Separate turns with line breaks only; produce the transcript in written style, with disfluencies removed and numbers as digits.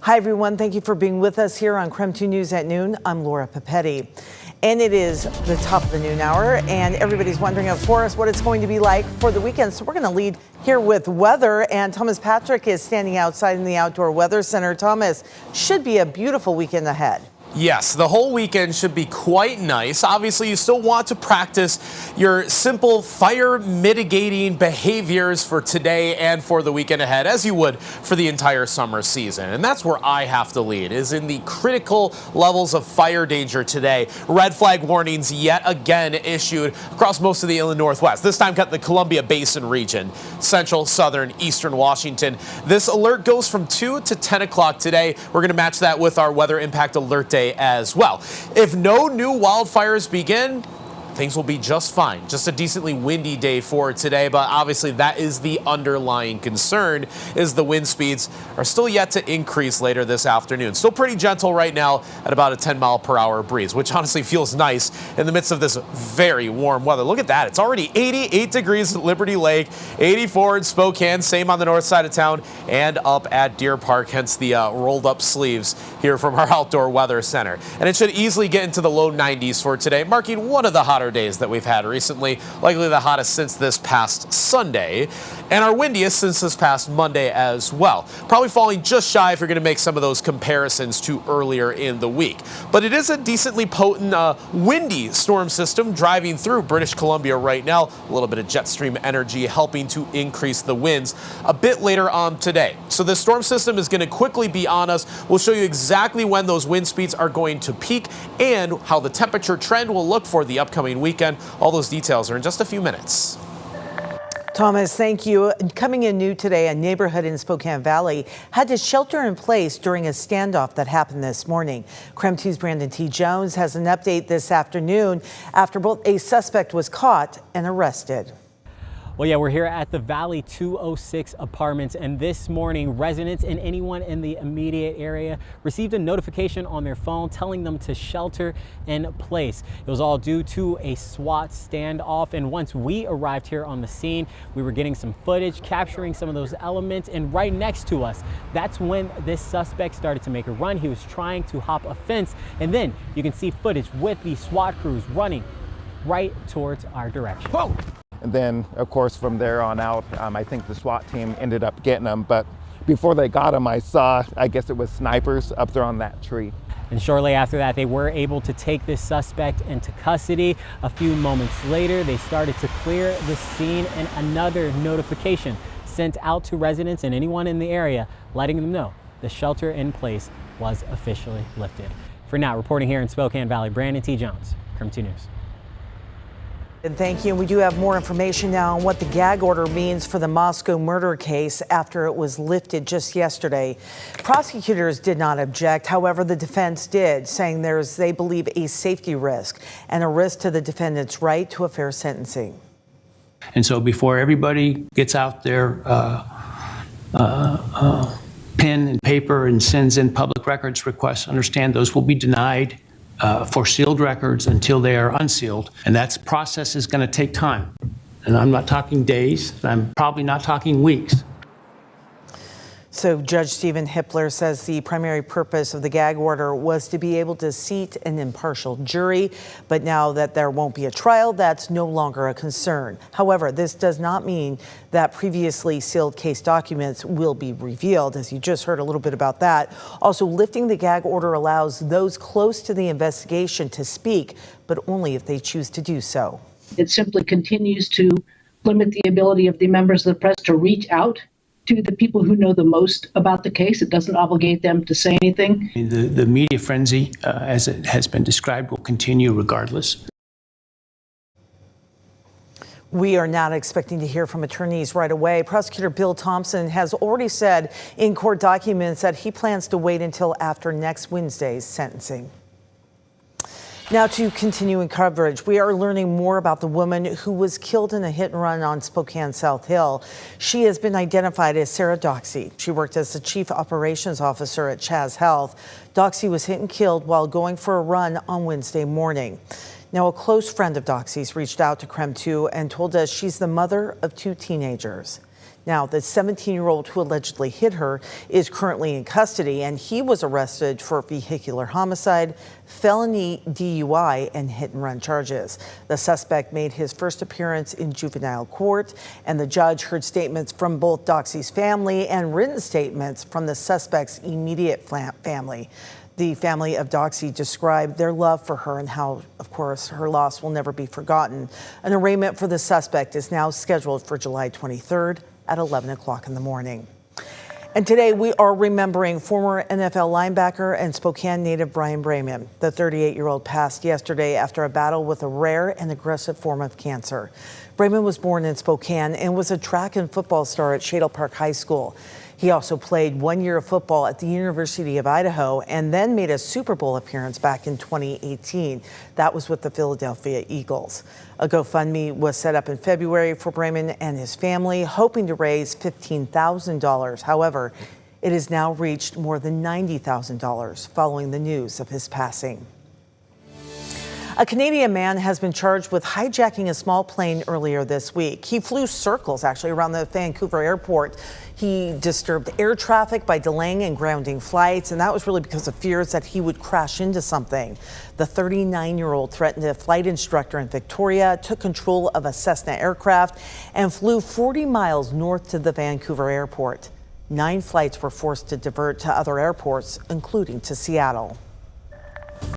Hi, everyone. Thank you for being with us here on KREM 2 News at noon. I'm Laura Papetti. And it is the top of the noon hour, and everybody's wondering, of course, what it's going to be like for the weekend. So we're going to lead here with weather, and Thomas Patrick is standing outside in the Outdoor Weather Center. Thomas, should be a beautiful weekend ahead.
Yes, the whole weekend should be quite nice. Obviously, you still want to practice your simple fire mitigating behaviors for today and for the weekend ahead, as you would for the entire summer season. And that's where I have to lead, is in the critical levels of fire danger today. Red flag warnings yet again issued across most of the inland Northwest. This time cut the Columbia Basin region, central, southern, eastern Washington. This alert goes from 2 to 10 o'clock today. We're going to match that with our weather impact alert day as well. If no new wildfires begin, things will be just fine. Just a decently windy day for today, but obviously that is the underlying concern, is the wind speeds are still yet to increase later this afternoon. Still pretty gentle right now at about a 10-mile-per-hour breeze, which honestly feels nice in the midst of this very warm weather. Look at that. It's already 88 degrees at Liberty Lake, 84 in Spokane, same on the north side of town, and up at Deer Park, hence the rolled up sleeves here from our Outdoor Weather Center. And it should easily get into the low 90s for today, marking one of the hotter days that we've had recently, likely the hottest since this past Sunday, and our windiest since this past Monday as well. Probably falling just shy if you're going to make some of those comparisons to earlier in the week. But it is a decently potent windy storm system driving through British Columbia right now. A little bit of jet stream energy helping to increase the winds a bit later on today. So this storm system is going to quickly be on us. We'll show you exactly when those wind speeds are going to peak and how the temperature trend will look for the upcoming weekend. All those details are in just a few minutes.
Thomas, thank you. Coming in new today, a neighborhood in Spokane Valley had to shelter in place during a standoff that happened this morning. KREM 2's Brandon T. Jones has an update this afternoon after both a suspect was caught and arrested.
Well, yeah, we're here at the Valley 206 apartments, and this morning residents and anyone in the immediate area received a notification on their phone telling them to shelter in place. It was all due to a SWAT standoff, and once we arrived here on the scene, we were getting some footage capturing some of those elements, and right next to us, that's when this suspect started to make a run. He was trying to hop a fence, and then you can see footage with the SWAT crews running right towards our direction.
Whoa! And then, of course, from there on out, I think the SWAT team ended up getting him. But before they got him, I saw, I guess it was snipers up there on that tree.
And shortly after that, they were able to take this suspect into custody. A few moments later, they started to clear the scene, and another notification sent out to residents and anyone in the area, letting them know the shelter in place was officially lifted. For now, reporting here in Spokane Valley, Brandon T. Jones, KREM 2 News.
And thank you. And we do have more information now on what the gag order means for the Moscow murder case after it was lifted just yesterday. Prosecutors did not object. However, the defense did, saying they believe a safety risk and a risk to the defendant's right to a fair sentencing.
And so before everybody gets out their pen and paper and sends in public records requests, understand those will be denied for sealed records until they are unsealed. And that process is going to take time. And I'm not talking days. I'm probably not talking weeks.
So Judge Stephen Hippler says the primary purpose of the gag order was to be able to seat an impartial jury. But now that there won't be a trial, that's no longer a concern. However, this does not mean that previously sealed case documents will be revealed, as you just heard a little bit about that. Also, lifting the gag order allows those close to the investigation to speak, but only if they choose to do so.
It simply continues to limit the ability of the members of the press to reach out to the people who know the most about the case. It doesn't obligate them to say anything.
The media frenzy, as it has been described, will continue regardless.
We are not expecting to hear from attorneys right away. Prosecutor Bill Thompson has already said in court documents that he plans to wait until after next Wednesday's sentencing. Now to continuing coverage, we are learning more about the woman who was killed in a hit and run on Spokane South Hill. She has been identified as Sarah Doxey. She worked as the chief operations officer at Chaz Health. Doxey was hit and killed while going for a run on Wednesday morning. Now, a close friend of Doxey's reached out to KREM 2 and told us she's the mother of 2 teenagers. Now, the 17-year-old who allegedly hit her is currently in custody, and he was arrested for vehicular homicide, felony DUI, and hit-and-run charges. The suspect made his first appearance in juvenile court, and the judge heard statements from both Doxy's family and written statements from the suspect's immediate family. The family of Doxy described their love for her and how, of course, her loss will never be forgotten. An arraignment for the suspect is now scheduled for July 23rd at 11 o'clock in the morning. And today we are remembering former NFL linebacker and Spokane native Bryan Braman. The 38-year-old passed yesterday after a battle with a rare and aggressive form of cancer. Braman was born in Spokane and was a track and football star at Shadle Park High School. He also played 1 year of football at the University of Idaho and then made a Super Bowl appearance back in 2018. That was with the Philadelphia Eagles. A GoFundMe was set up in February for Braman and his family, hoping to raise $15,000. However, it has now reached more than $90,000 following the news of his passing. A Canadian man has been charged with hijacking a small plane earlier this week. He flew circles actually around the Vancouver airport. He disturbed air traffic by delaying and grounding flights, and that was really because of fears that he would crash into something. The 39-year-old threatened a flight instructor in Victoria, took control of a Cessna aircraft, and flew 40 miles north to the Vancouver airport. 9 flights were forced to divert to other airports, including to Seattle.